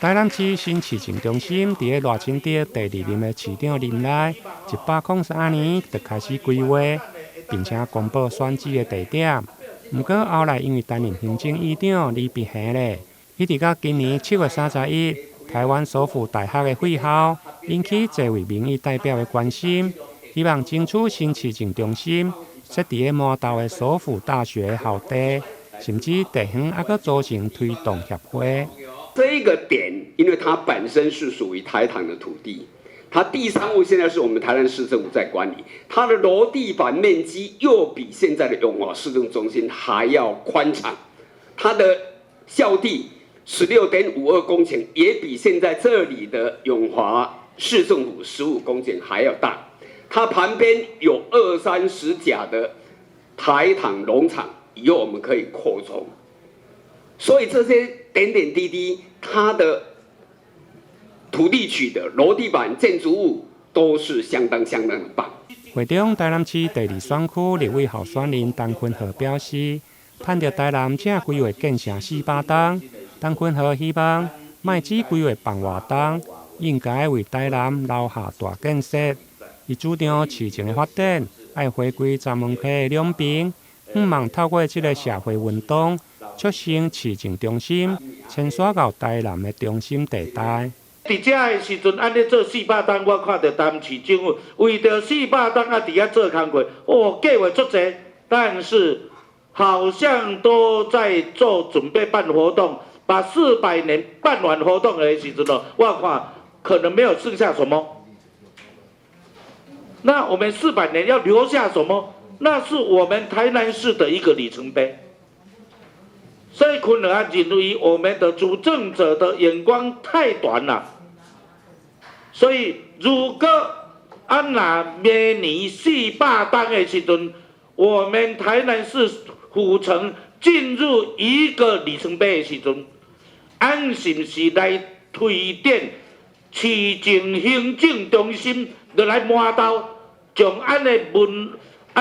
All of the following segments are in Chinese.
台南市新市政中心伫个热清地第2任的市长任内，103年就开始规划，并且公布选址的地点。不过后来因为担任行政院长李秉宪咧，一直到今年7月31日，台湾首府大学的会考引起多位民意代表的关心，希望争取新市政中心设伫个麻豆的首府大学校地，甚至地方还阁组成推动协会。这一个点，因为它本身是属于台糖的土地，它地商物现在是我们台南市政府在管理，它的楼地板面积又比现在的永华市政中心还要宽敞，它的校地16.52公顷，也比现在这里的永华市政府15公顷还要大，它旁边有20-30甲的台糖农场，以后我们可以扩充。所以这些点点滴滴，它的土地取得、楼地板、建筑物都是相当的棒。会中台南市第2选区立委候选人陈坤和表示，盼着台南正规划建成400栋，陈坤和希望莫只规划办活动，应该为台南留下大建设。伊主张市政的发展要回归专门区的两边，希望透过这个社会运动，促成市政中心迁徙到台南的中心地带。伫遮的时阵，安尼做400栋，我看到台南市政府为着400栋伫遐做工课，计划足济，但是好像都在做准备办活动，把400年办完活动的时阵我看可能没有剩下什么。那我们400年要留下什么？那是我们台南市的一个里程碑。所以困难认为我们的主政者的眼光太短了。所以如果若明年400栋的时阵，我们台南市府城进入一个里程碑的时阵，俺是不是来推展市政行政中心，就来麻豆，将俺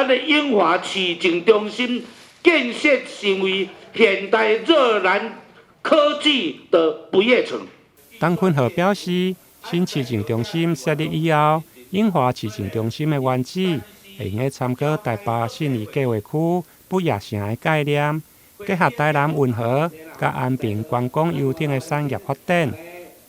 的永华市政中心建设成为现代热能科技的不夜城。陈坤和表示，新市政中心设立以后，永华市政中心的原址会用参考台北信义计划区不夜城的概念，结合台南运河甲安平观光优等的产业发展，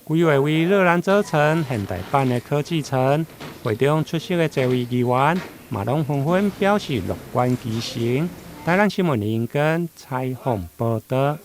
规划为热兰做成现代版的科技城。会中出席的这位议员，嘛拢纷纷表示乐观其成。台南新闻林根采访报道。